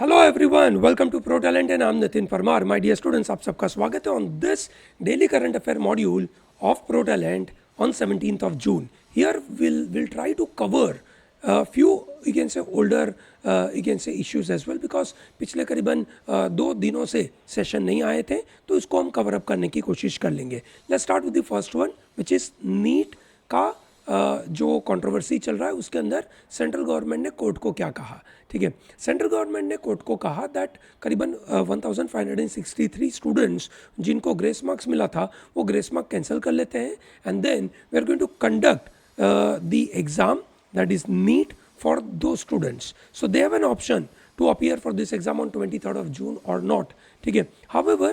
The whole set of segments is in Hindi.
Hello everyone, welcome to Pro Talent and I am Nitin Parmar. My dear students, आप सबका स्वागत है on this daily current affair module of Pro Talent on 17th of June. Here we'll try to cover a few you can say older you can say issues as well, because पिछले करीबन 2 दिनों से सेशन नहीं आए थे, तो इसको हम कवर अप करने की कोशिश कर लेंगे. Let's start with the first one which is NEET का जो कंट्रोवर्सी चल रहा है. उसके अंदर सेंट्रल गवर्नमेंट ने कोर्ट को क्या कहा. ठीक है, सेंट्रल गवर्नमेंट ने कोर्ट को कहा दैट करीबन 1563 स्टूडेंट्स जिनको ग्रेस मार्क्स मिला था वो ग्रेस मार्क कैंसिल कर लेते हैं, and then we are going to conduct the exam that is NEET for those students. So they have an option to appear for this exam on 23rd of June or not. ठीक है, however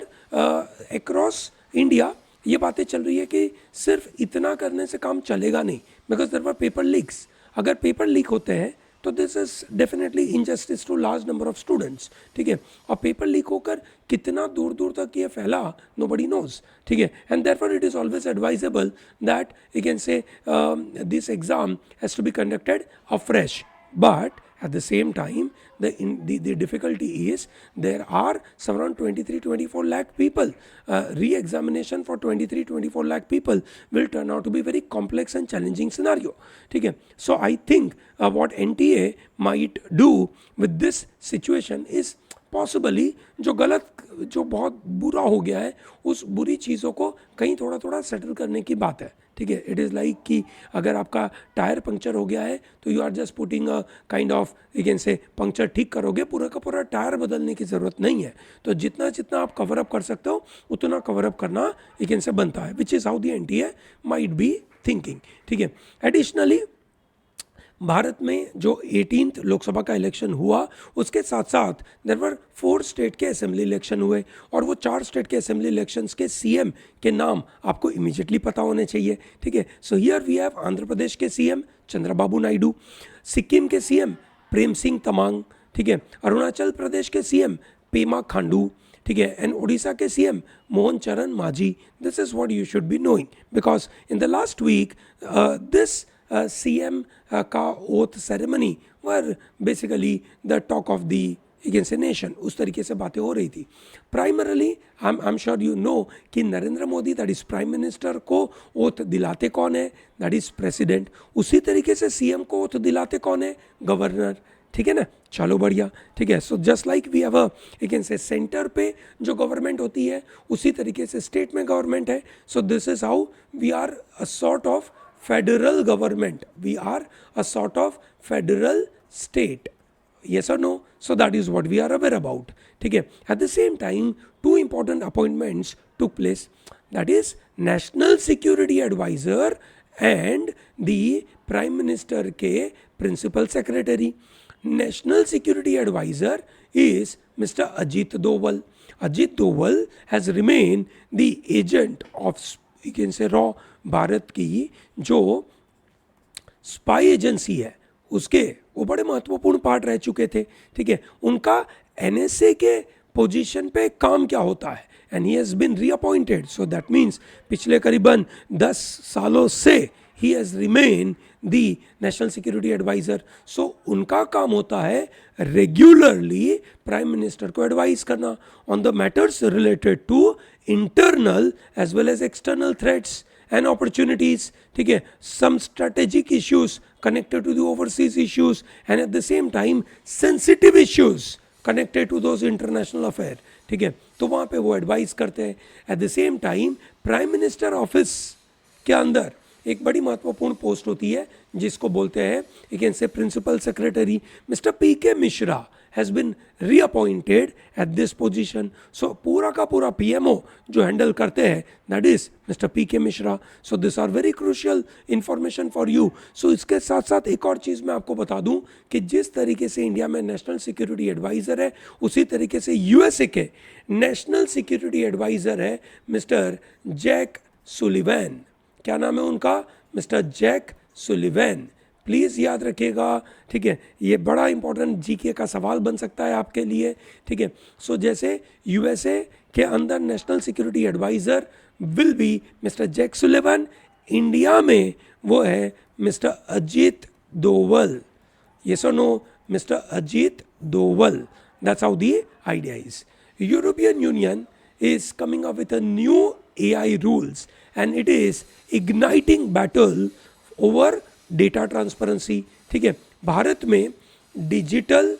across India ये बातें चल रही है कि सिर्फ इतना करने से काम चलेगा नहीं, because there were paper leaks. अगर पेपर लीक होते हैं तो this is definitely injustice to large number of students. ठीक है, और पेपर लीक होकर कितना दूर दूर तक ये फैला नोबडी नोज. ठीक है, and therefore it is always advisable that you can say this exam has to be conducted afresh. But at the same time, the difficulty is there are around 23-24 lakh people. Re-examination for 23-24 lakh people will turn out to be very complex and challenging scenario. ठीक है, so I think what NTA might do with this situation is possibly जो बहुत बुरा हो गया है उस बुरी चीज़ों को कहीं थोड़ा थोड़ा सेटल करने की बात है. ठीक है, इट इज़ लाइक कि अगर आपका टायर पंक्चर हो गया है तो you are just putting a kind of you can say puncture ठीक करोगे, पूरा का पूरा टायर बदलने की ज़रूरत नहीं है. तो जितना जितना आप कवर अप कर सकते हो उतना कवर अप करना यू कैन से बनता है, which is how the NTA might be thinking. ठीक है, एडिशनली भारत में जो 18th लोकसभा का इलेक्शन हुआ उसके साथ साथ देयर वर 4 स्टेट के असेंबली इलेक्शन हुए, और वो 4 स्टेट के असेंबली इलेक्शंस के सीएम के नाम आपको इमीडिएटली पता होने चाहिए. ठीक है, so here we have Andhra Pradesh के सीएम चंद्रबाबू नायडू, सिक्किम के सीएम प्रेम सिंह तमांग. ठीक है, अरुणाचल प्रदेश के सीएम पेमा खांडू. ठीक है, एंड उड़ीसा के CM Mohan Charan Majhi. This is what you should be knowing, because in the last week this CM का oath ceremony were basically the talk of the you can say nation. उस तरीके से बातें हो रही थी. Primarily I am sure you know कि Narendra Modi that is prime minister को ओथ दिलाते कौन है, दैट इज प्रेसिडेंट. उसी तरीके से CM को ओथ दिलाते कौन है, गवर्नर. ठीक है ना, चलो बढ़िया. ठीक है, so just like we have a you can say centre पे जो गवर्नमेंट होती है उसी तरीके से स्टेट में गवर्नमेंट है. So this is how we are a sort of federal government. We are a sort of federal state. Yes or no? So that is what we are aware about. ठीक है, at the same time 2 important appointments took place. That is National Security Advisor and the Prime Minister के Principal Secretary. National Security Advisor is Mr. Ajit Doval. Ajit Doval has remained the agent of you can say raw Bharat की जो स्पाई एजेंसी है उसके वो बड़े महत्वपूर्ण पार्ट रह चुके थे. ठीक है, उनका NSA के पोजीशन पे काम क्या होता है, and he has been reappointed. So that means पिछले करीबन 10 सालों से he has remain the national security adviser. So उनका काम होता है रेगुलरली प्राइम मिनिस्टर को एडवाइस करना on the matters related to internal as well as external threats and opportunities. ठीक है, some strategic issues connected to the overseas issues and at the same time sensitive issues connected to those international affairs. ठीक है, तो वहाँ पे वो एडवाइस करते हैं. At the same time prime minister office के अंदर एक बड़ी महत्वपूर्ण पोस्ट होती है जिसको बोलते हैं you can say principal secretary. Mister PK Mishra has been reappointed at this position. So पूरा का पूरा PMO जो हैंडल करते हैं that is Mr. PK Mishra. So these are very crucial information for you. So इसके साथ साथ एक और चीज़ मैं आपको बता दूं कि जिस तरीके से इंडिया में नेशनल सिक्योरिटी एडवाइज़र है उसी तरीके से USA के नेशनल सिक्योरिटी एडवाइज़र है मिस्टर जैक सुलिवैन. क्या नाम है उनका, मिस्टर जैक सुलिवैन. प्लीज़ याद रखिएगा. ठीक है, ये बड़ा इंपॉर्टेंट GK का सवाल बन सकता है आपके लिए. ठीक है, सो जैसे USA के अंदर national security adviser will be mister Jack Sullivan, India में वो है मिस्टर अजीत दोवल. ये सो नो, mister Ajit Doval. That's how the idea is. European Union is coming up with a new AI rules, and it is igniting battle over data transparency. ठीक है, भारत में digital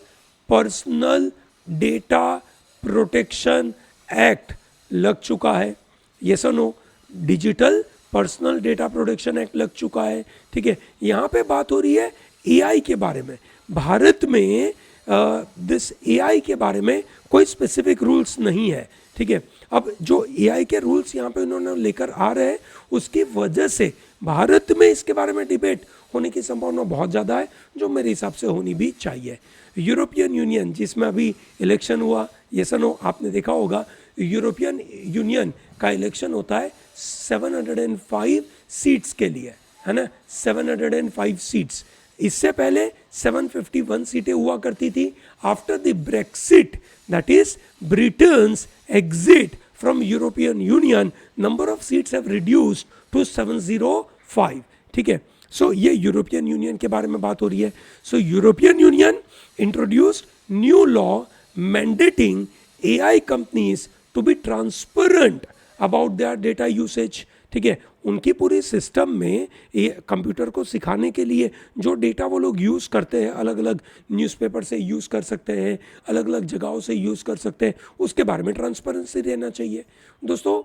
personal data protection act लग चुका है. यस और no? Digital personal data protection act लग चुका है. ठीक है, यहाँ पे बात हो रही है एआई के बारे में. भारत में दिस एआई के बारे में कोई स्पेसिफिक रूल्स नहीं है. ठीक है, अब जो एआई के रूल्स यहाँ पे उन्होंने लेकर आ रहे हैं, उसकी वजह से भारत में इसके बारे में डिबेट होने की संभावना बहुत ज़्यादा है, जो मेरे हिसाब से होनी भी चाहिए. यूरोपियन यूनियन जिसमें अभी इलेक्शन हुआ, ये सनो आपने देखा होगा, यूरोपियन यूनियन का इलेक्शन होता है 705 सीट्स के लिए, है ना, 705 सीट्स. इससे पहले 751 सीटें हुआ करती थी. After the Brexit, that is Britain's exit from European Union, number of seats have reduced to 705. ठीक है, सो ये यूरोपियन यूनियन के बारे में बात हो रही है. So European Union introduced new law mandating AI companies to be transparent about their data usage. ठीक है, उनकी पूरी सिस्टम में ये कंप्यूटर को सिखाने के लिए जो डेटा वो लोग यूज़ करते हैं, अलग अलग न्यूज़पेपर से यूज़ कर सकते हैं, अलग अलग जगहों से यूज़ कर सकते हैं, उसके बारे में ट्रांसपेरेंसी रहना चाहिए. दोस्तों,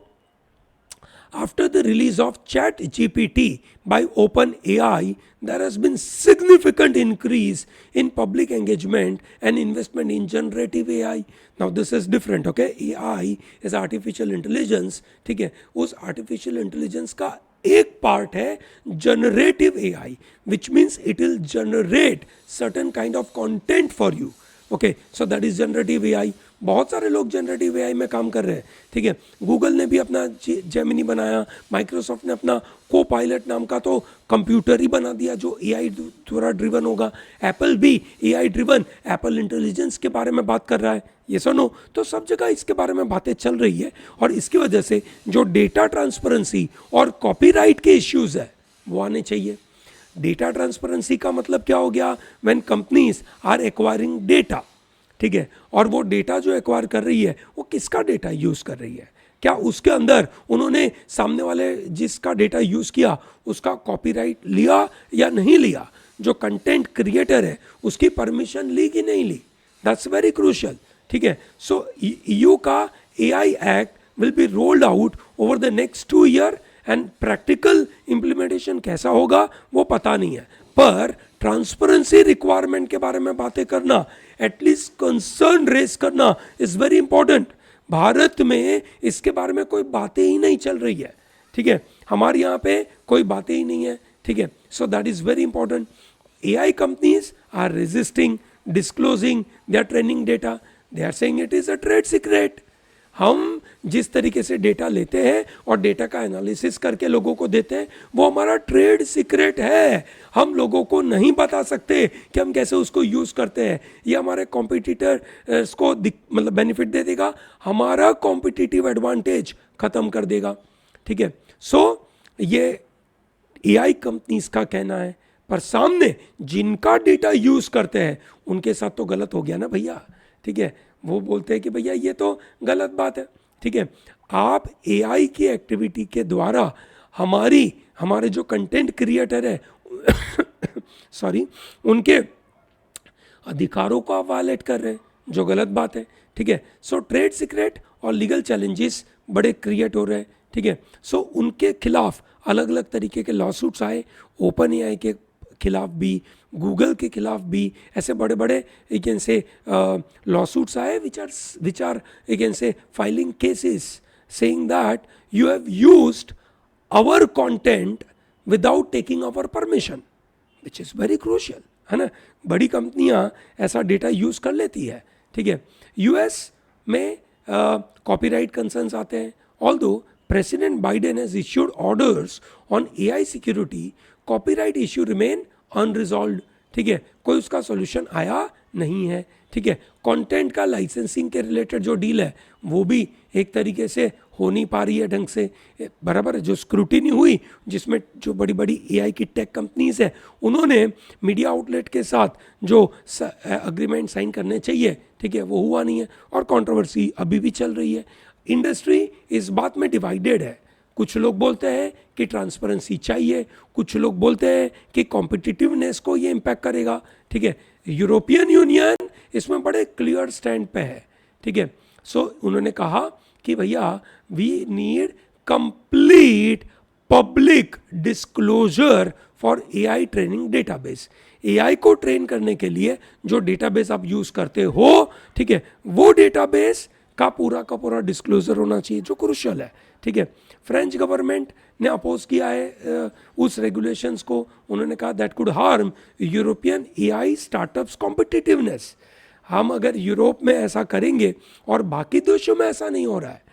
after the release of ChatGPT by OpenAI, there has been significant increase in public engagement and investment in generative AI. Now this is different, okay? AI is artificial intelligence. ठीक है, उस artificial intelligence का एक part है generative AI, which means it will generate certain kind of content for you. Okay, so that is generative AI. बहुत सारे लोग जनरेटिव एआई में काम कर रहे हैं. ठीक है, गूगल ने भी अपना जेमिनी बनाया, माइक्रोसॉफ्ट ने अपना को पायलट नाम का तो कंप्यूटर ही बना दिया जो एआई द्वारा ड्रिवन होगा. एप्पल भी एआई ड्रिवन एप्पल इंटेलिजेंस के बारे में बात कर रहा है. ये सुनो, तो सब जगह इसके बारे में बातें चल रही है, और इसकी वजह से जो डेटा ट्रांसपेरेंसी और कॉपीराइट के इश्यूज है वो आने चाहिए. डेटा ट्रांसपेरेंसी का मतलब क्या हो गया? When companies are acquiring data. ठीक है, और वो डेटा जो एक्वायर कर रही है वो किसका डेटा यूज कर रही है? क्या उसके अंदर उन्होंने सामने वाले जिसका डेटा यूज किया उसका कॉपीराइट लिया या नहीं लिया? जो कंटेंट क्रिएटर है उसकी परमिशन ली कि नहीं ली? That's very crucial. ठीक है, सो EU का AI act will be rolled out over the next 2 year, and practical implementation कैसा होगा वो पता नहीं है. पर ट्रांसपेरेंसी रिक्वायरमेंट के बारे में बातें करना, एटलीस्ट कंसर्न रेस करना इज वेरी इंपॉर्टेंट. भारत में इसके बारे में कोई बातें ही नहीं चल रही है. ठीक है, हमारे यहाँ पे कोई बातें ही नहीं है. ठीक है, so that is very important. AI companies are resisting disclosing their training data. They are saying it is a trade secret. हम जिस तरीके से डेटा लेते हैं और डेटा का एनालिसिस करके लोगों को देते हैं वो हमारा ट्रेड सीक्रेट है. हम लोगों को नहीं बता सकते कि हम कैसे उसको यूज़ करते हैं. ये हमारे कॉम्पिटिटर्स को मतलब बेनिफिट दे देगा, हमारा कॉम्पिटिटिव एडवांटेज ख़त्म कर देगा. ठीक है, सो ये AI कंपनीज का कहना है, पर सामने जिनका डेटा यूज़ करते हैं उनके साथ तो गलत हो गया ना भैया. ठीक है, वो बोलते हैं कि भैया ये तो गलत बात है. ठीक है, आप AI की एक्टिविटी के द्वारा हमारे जो कंटेंट क्रिएटर है सॉरी, उनके अधिकारों को आप वायलेट कर रहे हैं, जो गलत बात है. ठीक है, सो ट्रेड सीक्रेट और लीगल चैलेंजेस बड़े क्रिएट हो रहे हैं. ठीक है, सो उनके खिलाफ अलग अलग तरीके के लॉसूट्स आए, ओपन AI के खिलाफ भी, गूगल के खिलाफ भी ऐसे बड़े बड़े यू कैन से लॉसूट्स आए which are you can say filing cases saying that you have used our content without taking our permission, which is very crucial, है ना. बड़ी कंपनियां ऐसा डेटा यूज़ कर लेती है. ठीक है, US में कॉपीराइट कंसर्न्स आते हैं. Although president Biden has issued orders on AI security, copyright issue remain unresolved. ठीक है, कोई उसका सॉल्यूशन आया नहीं है. ठीक है, कंटेंट का लाइसेंसिंग के रिलेटेड जो डील है वो भी एक तरीके से हो नहीं पा रही है ढंग से, बराबर है। जो स्क्रूटिनी हुई, जिसमें जो बड़ी बड़ी एआई की टेक कंपनीज है, उन्होंने मीडिया आउटलेट के साथ जो अग्रीमेंट साइन करने चाहिए, ठीक है, वो हुआ नहीं है, और कंट्रोवर्सी अभी भी चल रही है। इंडस्ट्री इस बात में डिवाइडेड है। कुछ लोग बोलते हैं कि ट्रांसपेरेंसी चाहिए, कुछ लोग बोलते हैं कि कॉम्पिटिटिवनेस को ये इम्पैक्ट करेगा, ठीक है। यूरोपियन यूनियन इसमें बड़े क्लियर स्टैंड पे है, ठीक है। सो उन्होंने कहा कि भैया we need complete public disclosure for AI training database. AI को ट्रेन करने के लिए जो डेटाबेस आप यूज करते हो, ठीक है, वो डेटाबेस का पूरा डिस्क्लोजर होना चाहिए, जो क्रूशियल है, ठीक है। फ्रेंच गवर्नमेंट ने अपोज किया है उस रेगुलेशंस को। उन्होंने कहा that could harm European AI startups competitiveness. हम अगर यूरोप में ऐसा करेंगे और बाकी देशों में ऐसा नहीं हो रहा है,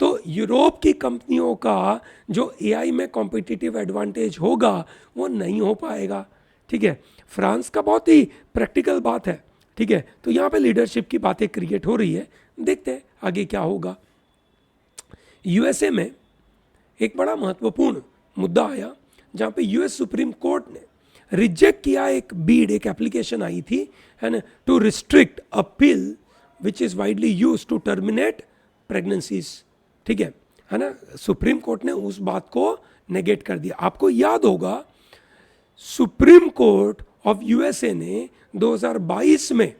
तो यूरोप की कंपनियों का जो एआई में कॉम्पिटिटिव एडवांटेज होगा वो नहीं हो पाएगा, ठीक है। फ्रांस का बहुत ही प्रैक्टिकल बात है, ठीक है। तो यहाँ पे लीडरशिप की बातें क्रिएट हो रही है, देखते हैं आगे क्या होगा। यूएसए में एक बड़ा महत्वपूर्ण मुद्दा आया, जहाँ पे यूएस सुप्रीम कोर्ट ने रिजेक्ट किया एक बीड, एक एप्लीकेशन आई थी, है ना, to restrict a pill which is widely use to terminate pregnancies, ठीक है ना। सुप्रीम कोर्ट ने उस बात को नेगेट कर दिया। आपको याद होगा सुप्रीम कोर्ट ऑफ यूएसए ने 2022 में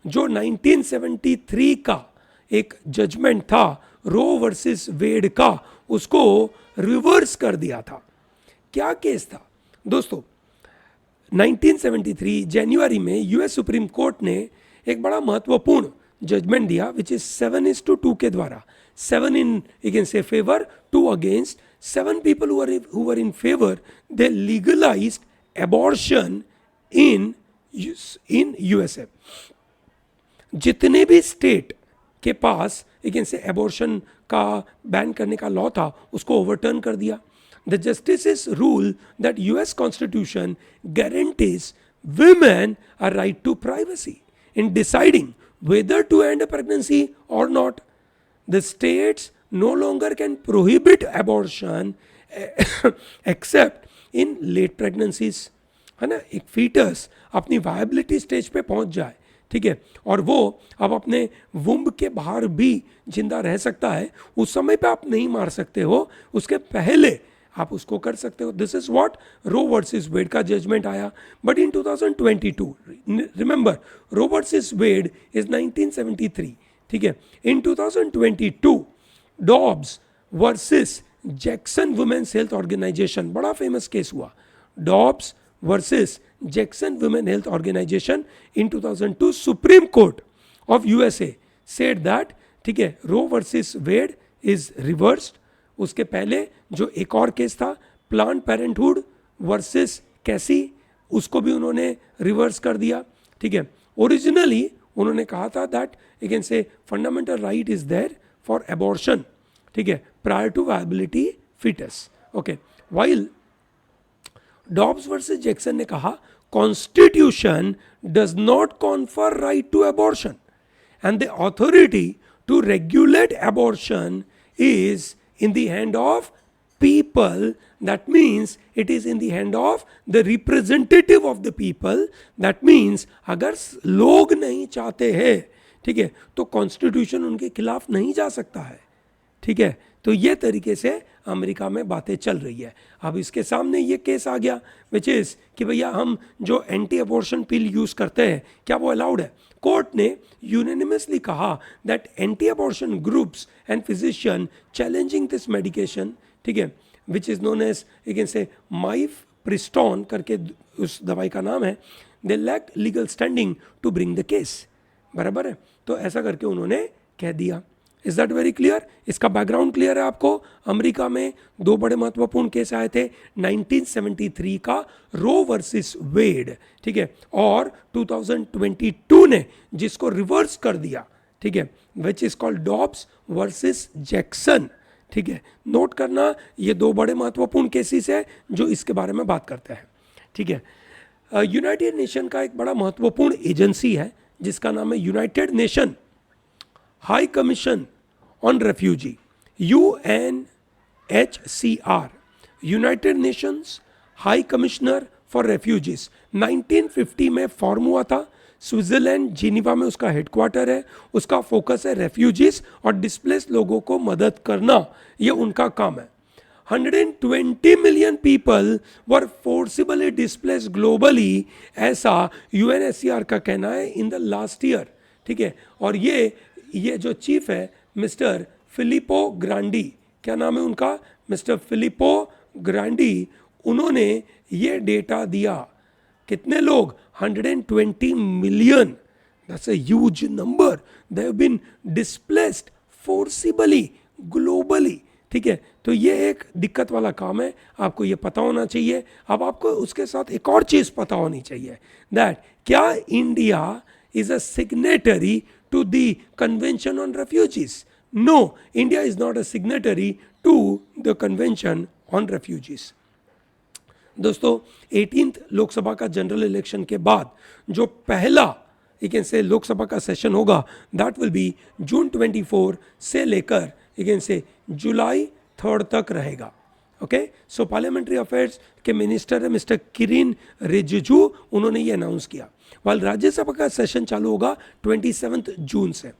जो 1973 का एक जजमेंट था रो वर्सेस वेड का, उसको रिवर्स कर दिया था। क्या केस था दोस्तों? 1973 जनवरी में यूएस सुप्रीम कोर्ट ने एक बड़ा महत्वपूर्ण जजमेंट दिया, विच इज 7:2 के द्वारा, 7 in you can say favor, 2 against, 7 people who were in favor, they legalized abortion in USA. जितने भी स्टेट के पास you can say abortion का बैन करने का लॉ था, उसको ओवरटर्न कर दिया। The justices rule that US Constitution guarantees women a right to privacy in deciding whether to end a pregnancy or not. The states no longer can prohibit abortion except in late pregnancies, है ना। एक फीटस अपनी वायबिलिटी स्टेज पे पहुंच जाए, ठीक है, और वो अब अपने वुम्ब के बाहर भी जिंदा रह सकता है, उस समय पे आप नहीं मार सकते हो, उसके पहले आप उसको कर सकते हो। This is what Roe versus Wade का जजमेंट आया। But in 2022, remember Roe versus Wade is 1973, ठीक है। In 2022 Dobbs versus Jackson women's health organization, बड़ा फेमस केस हुआ। Dobbs versus Jackson women health organization in 2002 supreme court of USA said that, ठीक है, Roe versus Wade is reversed. उसके पहले जो एक और केस था प्लान्ड पेरेंटहुड वर्सेस कैसी, उसको भी उन्होंने रिवर्स कर दिया, ठीक है। ओरिजिनली उन्होंने कहा था that you can say fundamental right is there for abortion, ठीक है, prior to viability fetus, okay. While Dobbs versus Jackson ने कहा constitution does not confer right to abortion and the authority to regulate abortion is in the hand of people. That means it is in the hand of the representative of the people. That means अगर लोग नहीं चाहते हैं, ठीक है, तो कॉन्स्टिट्यूशन उनके खिलाफ नहीं जा सकता है, ठीक है। तो ये तरीके से अमेरिका में बातें चल रही है। अब इसके सामने ये केस आ गया विच इज कि भैया हम जो एंटी अबॉर्शन पिल यूज करते हैं, क्या वो अलाउड है? कोर्ट ने यूनानिमसली कहा that anti abortion groups and physician challenging this medication, ठीक है, which is known as you can say mifepristone करके उस दवाई का नाम है, they lack legal standing to bring the case, बराबर है। तो ऐसा करके उन्होंने कह दिया। Is that very clear? इसका बैकग्राउंड क्लियर है आपको? अमेरिका में दो बड़े महत्वपूर्ण केस आए थे, 1973 का रो वर्सेस वेड, ठीक है, और 2022 ने जिसको रिवर्स कर दिया, ठीक है, which is called Dobbs versus Jackson, ठीक है। नोट करना, ये दो बड़े महत्वपूर्ण केसेस है जो इसके बारे में बात करते हैं, ठीक है। यूनाइटेड नेशन का एक बड़ा महत्वपूर्ण एजेंसी है जिसका नाम है United nation high commission on refugee. UNHCR, United Nations high commissioner for refugees, 1950 में फॉर्म हुआ था। स्विट्जरलैंड जिनीवा में उसका हेडक्वार्टर है। उसका फोकस है रेफ्यूजीज और डिस्प्लेस लोगों को मदद करना, ये उनका काम है। 120 million people were forcibly displace globally, ऐसा यूएनएचसीआर का कहना है इन द लास्ट ईयर। ठीक है, और ये जो चीफ है मिस्टर फिलिपो ग्रांडी, क्या नाम है उनका, मिस्टर फिलिपो ग्रांडी, उन्होंने ये डेटा दिया। कितने लोग, 120 million, that's a huge number, they have been displaced forcibly globally. ठीक है, तो ये एक दिक्कत वाला काम है, आपको ये पता होना चाहिए। अब आपको उसके साथ एक और चीज पता होनी चाहिए, दैट क्या India is a signatory to the Convention on Refugees? No, India is not a signatory to the Convention on Refugees. दोस्तों, 18th लोकसभा का जनरल इलेक्शन के बाद जो पहला यू कैन से लोकसभा का सेशन होगा, दैट विल बी जून 24 से लेकर यू कैन से जुलाई 3 तक रहेगा। ओके, सो पार्लियामेंट्री अफेयर्स के मिनिस्टर है मिस्टर किरेन रिजिजू, उन्होंने ये अनाउंस किया। वाल राज्यसभा का सेशन चालू होगा 27 जून से।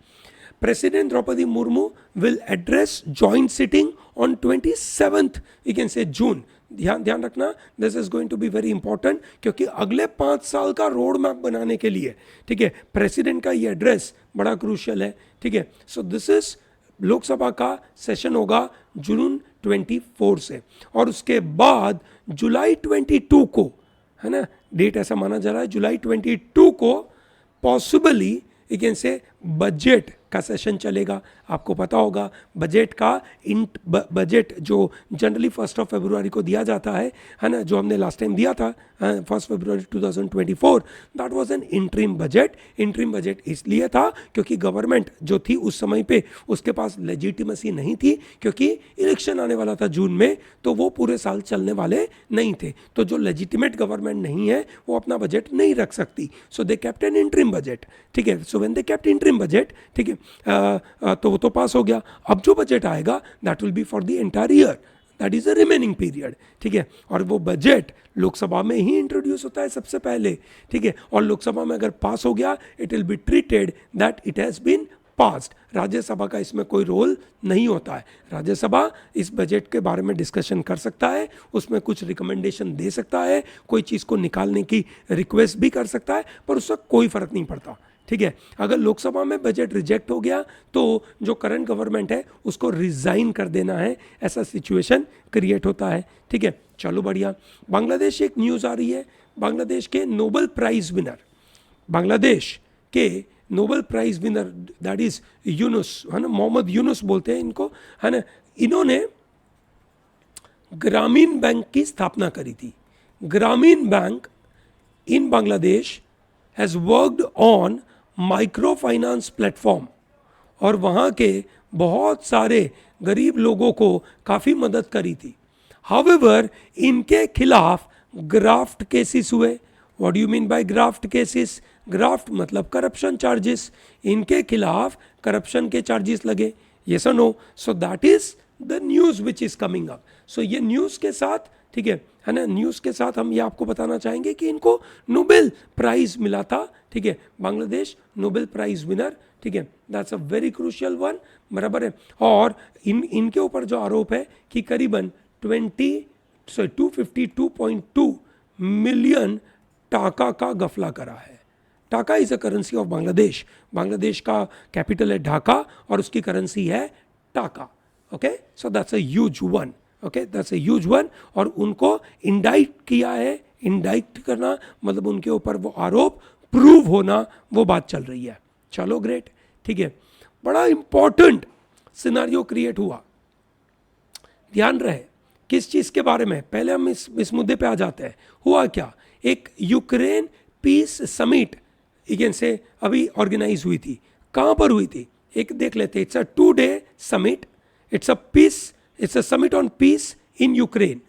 President Droupadi Murmu will address joint sitting on 27 you can say June. ध्यान रखना, this is going to be very important, क्योंकि अगले 5 साल का रोड मैप बनाने के लिए, ठीक है, प्रेसिडेंट का ये एड्रेस बड़ा क्रूशियल है। ठीक है, सो दिस इज लोकसभा का सेशन होगा जून 24 से, और उसके बाद जुलाई 22 को, है ना, डेट ऐसा माना जा रहा है, जुलाई 22 को पॉसिबली यू कैन से बजट का सेशन चलेगा। आपको पता होगा बजट का बजट जो जनरली 1 फरवरी को दिया जाता है ना, जो हमने लास्ट टाइम दिया था 1 फरवरी 2024, that was an interim budget. Interim budget इसलिए था क्योंकि गवर्नमेंट जो थी उस समय पे उसके पास लेजिटिमेसी नहीं थी, क्योंकि इलेक्शन आने वाला था जून में, तो वो पूरे साल चलने वाले नहीं थे। तो जो लेजिटिमेट गवर्नमेंट नहीं है वो अपना बजट नहीं रख सकती, so they kept an interim budget. ठीक है, so when they kept interim budget, ठीक है, तो वो तो पास हो गया। अब जो बजट आएगा that will be for the entire year, that is a remaining period. ठीक है, और वो बजट लोकसभा में ही इंट्रोड्यूस होता है सबसे पहले। ठीक है, और लोकसभा में अगर पास हो गया, it will be treated that it has been passed. Rajya Sabha का इसमें कोई रोल नहीं होता है। राज्यसभा इस बजट के बारे में डिस्कशन कर सकता है, उसमें कुछ रिकमेंडेशन दे सकता है, कोई चीज़ को निकालने की रिक्वेस्ट भी कर सकता है, पर उससे कोई फर्क नहीं पड़ता। ठीक है, अगर लोकसभा में बजट रिजेक्ट हो गया तो जो करंट गवर्नमेंट है उसको रिजाइन कर देना है, ऐसा सिचुएशन क्रिएट होता है। ठीक है, चलो बढ़िया। बांग्लादेश एक न्यूज़ आ रही है, बांग्लादेश के नोबेल प्राइज विनर, बांग्लादेश के Nobel prize winner that is Yunus, है ना, मोहम्मद यूनुस बोलते हैं इनको, है ना, इन्होंने ग्रामीण बैंक की स्थापना करी थी। ग्रामीण bank in Bangladesh has worked on micro finance platform, और वहाँ के बहुत सारे गरीब लोगों को काफ़ी मदद करी थी। हाउएवर इनके खिलाफ ग्राफ्ट केसेस हुए। What do you mean by graft cases? Graft मतलब करप्शन चार्जेस, इनके खिलाफ करप्शन के चार्जेस लगे। यस और no? So that is the news which is coming up. So ये न्यूज़ के साथ, ठीक है ना, न्यूज़ के साथ हम ये आपको बताना चाहेंगे कि इनको नोबेल प्राइज मिला था। ठीक है, बांग्लादेश नोबेल प्राइज विनर। ठीक है, that's a very crucial one, बराबर है। और इनके ऊपर जो आरोप है कि करीबन 252.2 मिलियन टाका का गफला करा है। टाका is a currency of Bangladesh. Bangladesh का कैपिटल है ढाका और उसकी करेंसी है टाका। Okay, so that's a huge one. Okay, that's a huge one. और उनको इंडाइट किया है। इंडाइट करना मतलब उनके ऊपर वो आरोप प्रूव होना, वो बात चल रही है। चलो ग्रेट। ठीक है, बड़ा इंपॉर्टेंट सिनारियो क्रिएट हुआ। ध्यान रहे किस चीज के बारे में, पहले हम इस मुद्दे पे आ जाते हैं। हुआ क्या, एक यूक्रेन पीस समिट इगेन से अभी ऑर्गेनाइज हुई थी। कहां पर हुई थी, एक देख लेते। It's a 2 day summit, it's a peace, it's a summit on peace in Ukraine.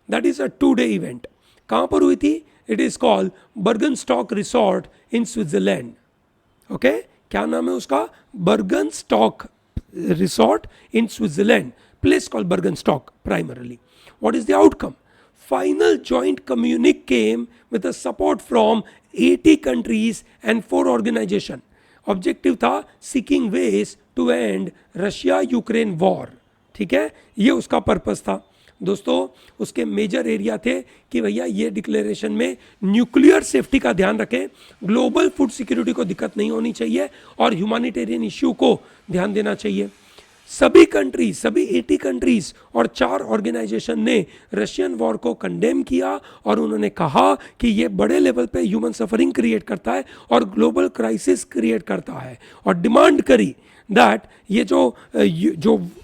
That is a 2 day event. कहां पर हुई थी? It is called Burgenstock resort in Switzerland. Okay, क्या नाम है उसका? Burgenstock resort in Switzerland, place called Bergenstock primarily. What is the outcome? Final joint communique came with the support from 80 countries and 4 organizations. Objective था seeking ways to end Russia Ukraine war. ठीक है, ये उसका पर्पस था दोस्तों. उसके मेजर एरिया थे कि भैया ये डिक्लेरेशन में न्यूक्लियर सेफ्टी का ध्यान रखें, ग्लोबल फूड सिक्योरिटी को दिक्कत नहीं होनी चाहिए और ह्यूमैनिटेरियन इश्यू को ध्यान देना चाहिए. सभी कंट्रीज, सभी 80 कंट्रीज और 4 ऑर्गेनाइजेशन ने रशियन वॉर को कंडेम किया और उन्होंने कहा कि ये बड़े लेवल पे ह्यूमन सफरिंग क्रिएट करता है और ग्लोबल क्राइसिस क्रिएट करता है, और डिमांड करी दैट ये जो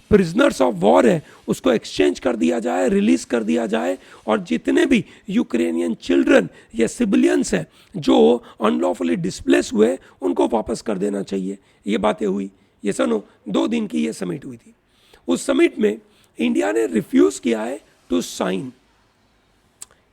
प्रिजनर्स ऑफ वॉर है उसको एक्सचेंज कर दिया जाए, रिलीज कर दिया जाए, और जितने भी यूक्रेनियन चिल्ड्रन या सिविलियंस हैं जो अनलॉफुली डिस्प्लेस हुए उनको वापस कर देना चाहिए. ये बातें हुई. ये सुनो, 2 दिन की ये समिट हुई थी. उस समिट में इंडिया ने रिफ्यूज किया है टू साइन.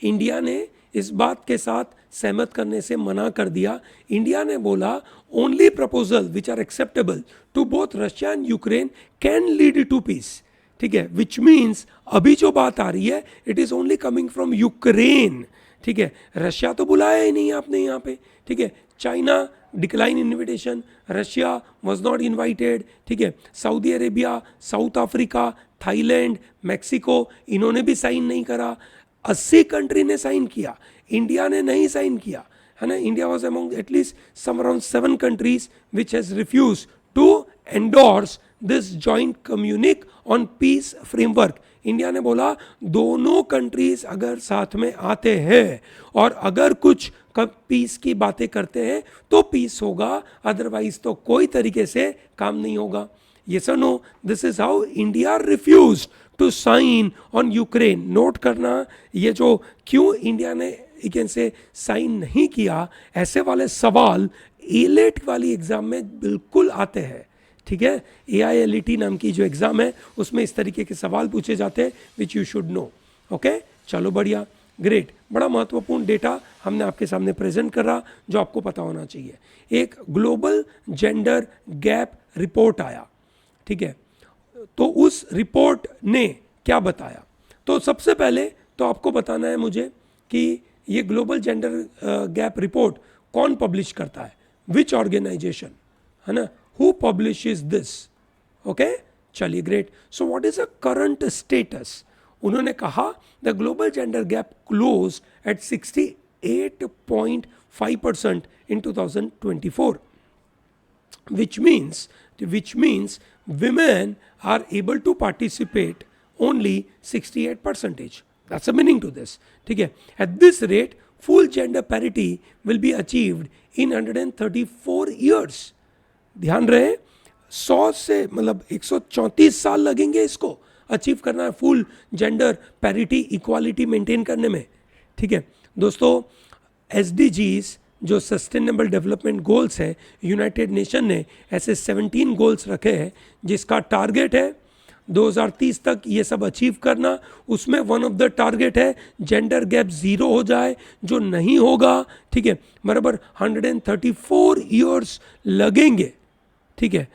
इंडिया ने इस बात के साथ सहमत करने से मना कर दिया. इंडिया ने बोला only proposal which are acceptable to both Russia and Ukraine can lead to peace. ठीक है, विच मीन्स अभी जो बात आ रही है it is only coming from Ukraine. ठीक है, रशिया तो बुलाया ही नहीं आपने यहाँ पे. ठीक है, China decline invitation, Russia was not invited. ठीक है, Saudi Arabia, south Africa, Thailand, Mexico, इन्होंने भी साइन नहीं करा. 80 कंट्री ने साइन किया, इंडिया ने नहीं साइन किया, है ना. India was among at least some around 7 countries which has refuse to endorse this joint communique on peace framework. India ने बोला दोनों कंट्रीज अगर साथ में आते हैं और अगर कुछ पीस की बातें करते हैं तो पीस होगा, अदरवाइज तो कोई तरीके से काम नहीं होगा. यस और no, this is how India refuse to sign on Ukraine. Note करना ये जो क्यों इंडिया ने कैन से साइन नहीं किया, ऐसे वाले सवाल एलेट वाली एग्जाम में बिल्कुल आते हैं. ठीक है, AILET नाम की जो एग्जाम है उसमें इस तरीके के सवाल पूछे जाते हैं which you should know. Okay, चलो बढ़िया, ग्रेट. बड़ा महत्वपूर्ण डेटा हमने आपके सामने प्रेजेंट करा जो आपको पता होना चाहिए. एक ग्लोबल जेंडर गैप रिपोर्ट आया. ठीक है, तो उस रिपोर्ट ने क्या बताया? तो सबसे पहले तो आपको बताना है मुझे कि ये ग्लोबल जेंडर गैप रिपोर्ट कौन पब्लिश करता है, विच ऑर्गेनाइजेशन, है ना, who publishes this. okay, चलिए great. So what is a current status? उन्होंने कहा the global gender gap close eight 68.5% in 2024, which means women are able to participate only 68%. That's the meaning to this. ठीक है, at this rate full gender parity will be achieved in 134 years. ध्यान रहे, 100 से मतलब 134 साल लगेंगे इसको अचीव करना है, full gender parity equality maintain करने में. ठीक है दोस्तों, SDGs जो सस्टेनेबल डेवलपमेंट गोल्स है, यूनाइटेड नेशन ने ऐसे 17 गोल्स रखे हैं जिसका टारगेट है 2030 तक ये सब अचीव करना. उसमें वन ऑफ द टारगेट है जेंडर गैप 0 हो जाए, जो नहीं होगा. ठीक है, बराबर 134 ईयर्स लगेंगे. ठीक है,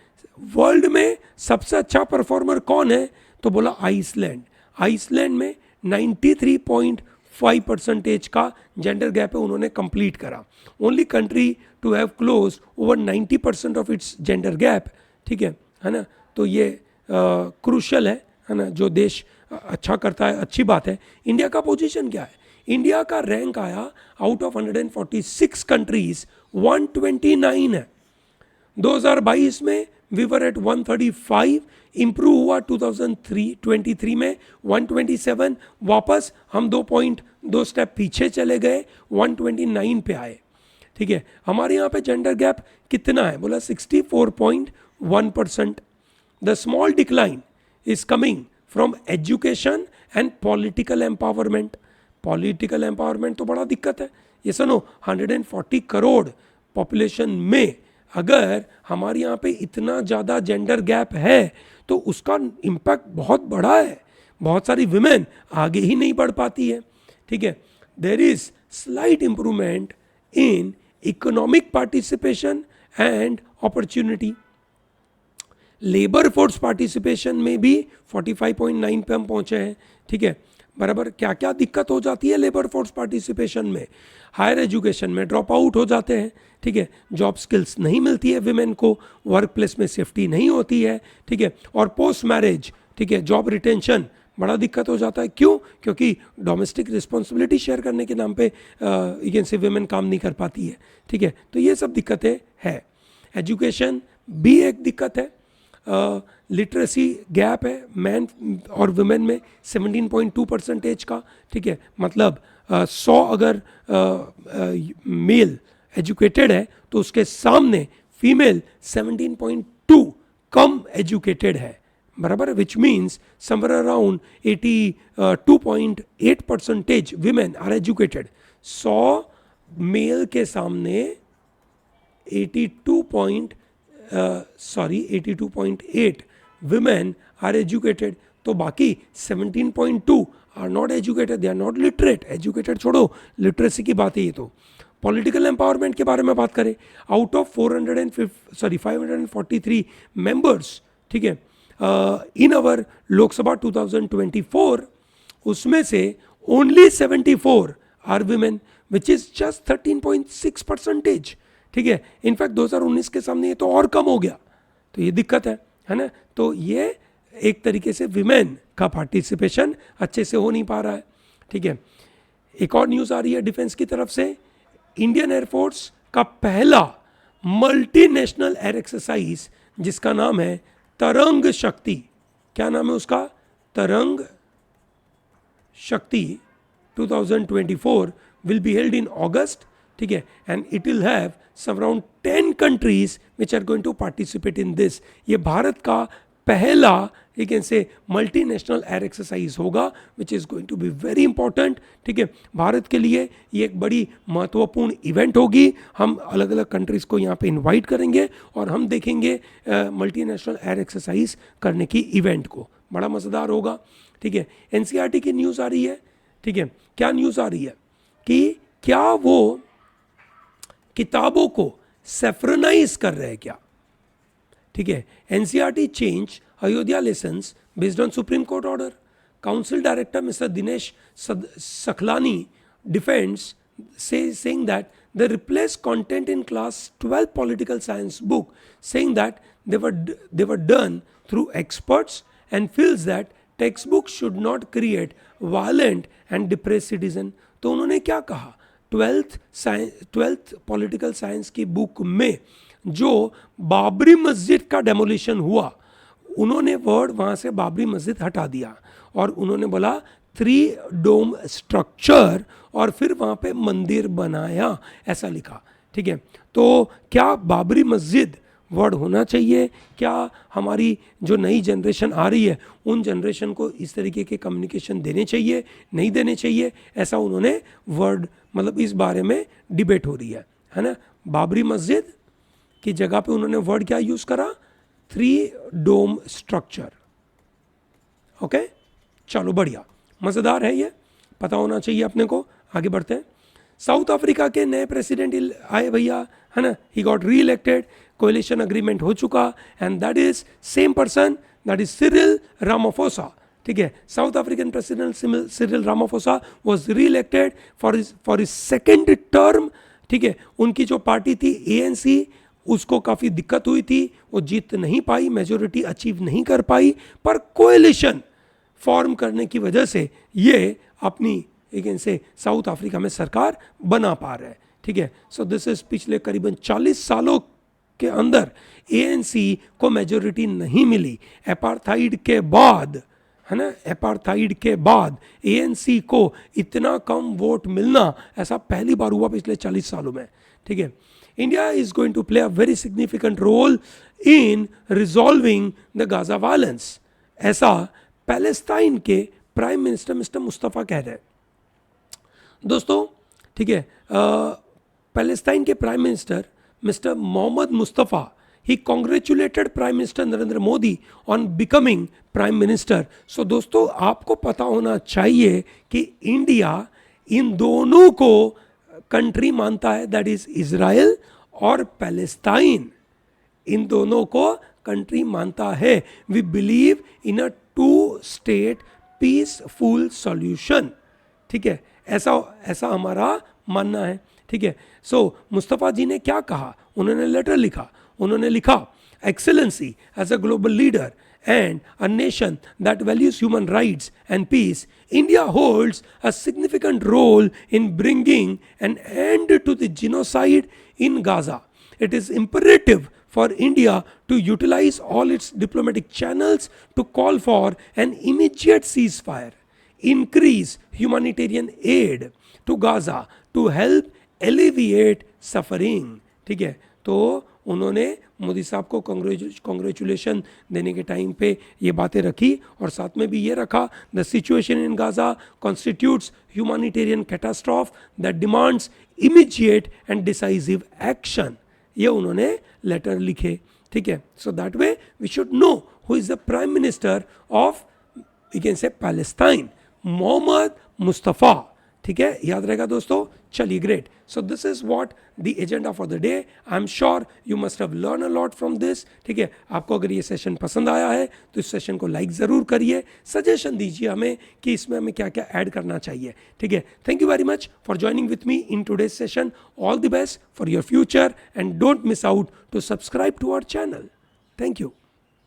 वर्ल्ड में सबसे अच्छा परफॉर्मर कौन है? तो बोला आइसलैंड. आइसलैंड में 93.5% का जेंडर गैप है, उन्होंने कंप्लीट करा. Only country to have close over 90% of its gender gap. ठीक है ना. तो ये क्रूशल है ना, जो देश अच्छा करता है अच्छी बात है. इंडिया का पोजीशन क्या है? इंडिया का रैंक आया आउट ऑफ 146 कंट्रीज 129 है. 2022 में वी वर एट 135, इंप्रूव हुआ 2023 में 127, वापस हम 2 स्टेप पीछे चले गए, 129 पे आए. ठीक है, हमारे यहाँ पे जेंडर गैप कितना है? बोला 64.1%. The small decline is coming from education and political empowerment. Political empowerment तो बड़ा दिक्कत है. ये सुनो, 140 करोड़ पॉपुलेशन में अगर हमारे यहाँ पे इतना ज़्यादा जेंडर गैप है तो उसका इम्पैक्ट बहुत बड़ा है. बहुत सारी विमेन आगे ही नहीं बढ़ पाती है. ठीक है, there is slight improvement in economic participation and opportunity. Labour force participation में भी 45.9 पे हम पहुंचे हैं, ठीक है बराबर। क्या क्या दिक्कत हो जाती है लेबर फोर्स पार्टिसिपेशन में? हायर एजुकेशन में ड्रॉप आउट हो जाते हैं, ठीक है, जॉब स्किल्स नहीं मिलती है विमेन को, वर्क प्लेस में सेफ्टी नहीं होती है, ठीक है, और पोस्ट मैरिज, ठीक है, जॉब रिटेंशन बड़ा दिक्कत हो जाता है। क्यों? क्योंकि डोमेस्टिक रिस्पॉन्सिबिलिटी शेयर करने के नाम पे यू कैन से विमेन काम नहीं कर पाती है, ठीक है। तो ये सब दिक्कतें हैं। एजुकेशन भी एक दिक्कत है, लिटरेसी गैप है मैन और वुमेन में 17.2% का, ठीक है, मतलब 100 अगर मेल एजुकेटेड है तो उसके सामने फीमेल 17.2 कम एजुकेटेड है, बराबर, which means somewhere around 82.8% women are educated. 100 male के सामने 82.8 women are educated, तो बाकी 17.2 are not educated, they are not literate. Educated छोड़ो, लिटरेसी की बात है ये तो। पॉलिटिकल एम्पावरमेंट के बारे में बात करें, आउट ऑफ 543 मेंबर्स, ठीक है, इन अवर लोकसभा 2024, उसमें से only 74 are women, which is just 13.6%, ठीक है। इनफैक्ट 2019 के सामने ये तो और कम हो गया, तो ये दिक्कत है ना। तो ये एक तरीके से विमेन का पार्टिसिपेशन अच्छे से हो नहीं पा रहा है, ठीक है। एक और न्यूज़ आ रही है डिफेंस की तरफ से, इंडियन एयरफोर्स का पहला मल्टीनेशनल एयर एक्सरसाइज जिसका नाम है तरंग शक्ति, क्या नाम है उसका? Tarang Shakti 2024 will be held in August, ठीक है, and it will have some around 10 countries which are going to participate in this. ये भारत का पहला you can say multinational air exercise होगा which is going to be very important, ठीक है। भारत के लिए ये एक बड़ी महत्वपूर्ण इवेंट होगी। हम अलग अलग कंट्रीज़ को यहाँ पे इनवाइट करेंगे और हम देखेंगे मल्टीनेशनल एयर एक्सरसाइज करने की इवेंट को, बड़ा मज़ेदार होगा, ठीक है। एनसीईआरटी की न्यूज़ आ रही है, ठीक है, क्या न्यूज़ आ रही है कि क्या वो किताबों को सेफ्रनाइज कर रहे हैं क्या, ठीक है। NCERT change Ayodhya lessons based on supreme court order. Council director mister Dinesh Saklani defends saying that they replaced content in class 12 political science book, saying that they were done through experts and feels that textbooks should not create violent and depressed citizen। तो उन्होंने क्या कहा, 12th पॉलिटिकल साइंस की बुक में जो बाबरी मस्जिद का डेमोलिशन हुआ, उन्होंने वर्ड वहाँ से बाबरी मस्जिद हटा दिया और उन्होंने बोला 3 डोम स्ट्रक्चर और फिर वहाँ पे मंदिर बनाया, ऐसा लिखा, ठीक है। तो क्या बाबरी मस्जिद वर्ड होना चाहिए? क्या हमारी जो नई जनरेशन आ रही है उन जनरेशन को इस तरीके के कम्युनिकेशन देने चाहिए, नहीं देने चाहिए, ऐसा उन्होंने वर्ड, मतलब इस बारे में डिबेट हो रही है ना। बाबरी मस्जिद की जगह पे उन्होंने वर्ड क्या यूज़ करा? 3 डोम स्ट्रक्चर। ओके, चलो बढ़िया, मज़ेदार है, ये पता होना चाहिए अपने को। आगे बढ़ते हैं। साउथ अफ्रीका के नए प्रेसिडेंट आए भैया, है ना, he got re elected, coalition agreement हो चुका, and that is same person, that is Cyril Ramaphosa, ठीक है। South African president Cyril Ramaphosa was re elected for his second term, ठीक है। उनकी जो पार्टी थी ANC, उसको काफ़ी दिक्कत हुई थी, वो जीत नहीं पाई, मेजोरिटी अचीव नहीं कर पाई, पर कोएलिशन फॉर्म करने की वजह से ये अपनी एक से साउथ अफ्रीका में सरकार बना पा रहा है, ठीक है। सो दिस इज पिछले करीबन 40 सालों के अंदर ANC को मेजोरिटी नहीं मिली। एपार्थाइड के बाद, है ना, एपार्थाइड के बाद ANC को इतना कम वोट मिलना ऐसा पहली बार हुआ पिछले 40 सालों में, ठीक है। India is going to play a very significant role in resolving the Gaza violence, ऐसा पैलेस्टाइन के प्राइम मिनिस्टर मिस्टर मुस्तफ़ा कह रहे हैं दोस्तों, ठीक है। पैलेस्टाइन के prime minister mister Mohammad Mustafa, he congratulated prime minister Narendra Modi on becoming prime minister. So दोस्तों, आपको पता होना चाहिए कि इंडिया इन दोनों को कंट्री मानता है, दैट इज इजराइल और पैलेस्टाइन, इन दोनों को कंट्री मानता है. We believe in a 2-state peaceful solution. ठीक है, ऐसा हमारा मानना है. ठीक है, सो मुस्तफ़ा जी ने क्या कहा, उन्होंने लेटर लिखा, उन्होंने लिखा excellency as a global leader and a nation that values human rights and peace, India holds a significant role in bringing an end to the genocide in Gaza. It is imperative for India to utilize all its diplomatic channels to call for an immediate ceasefire, increase humanitarian aid to Gaza to help alleviate suffering. ठीक है, तो उन्होंने मोदी साहब को कॉन्ग्रेचुलेशन देने के टाइम पे ये बातें रखी और साथ में भी ये रखा, the situation in Gaza constitutes humanitarian catastrophe that demands immediate and decisive action. ये उन्होंने लेटर लिखे. ठीक है, so that way we should know who is the prime minister of, we can say, Palestine, Mohammad Mustafa. ठीक है, याद रहेगा दोस्तों. चलिए, great. So this is what the agenda for the day. I am sure you must have learn a lot from this. ठीक है, आपको अगर ये सेशन पसंद आया है तो इस सेशन को लाइक ज़रूर करिए, सजेशन दीजिए हमें कि इसमें हमें क्या क्या ऐड करना चाहिए. ठीक है, thank you very much for joining with me in today's session. All the best for your future and don't miss out to subscribe to our channel. Thank you.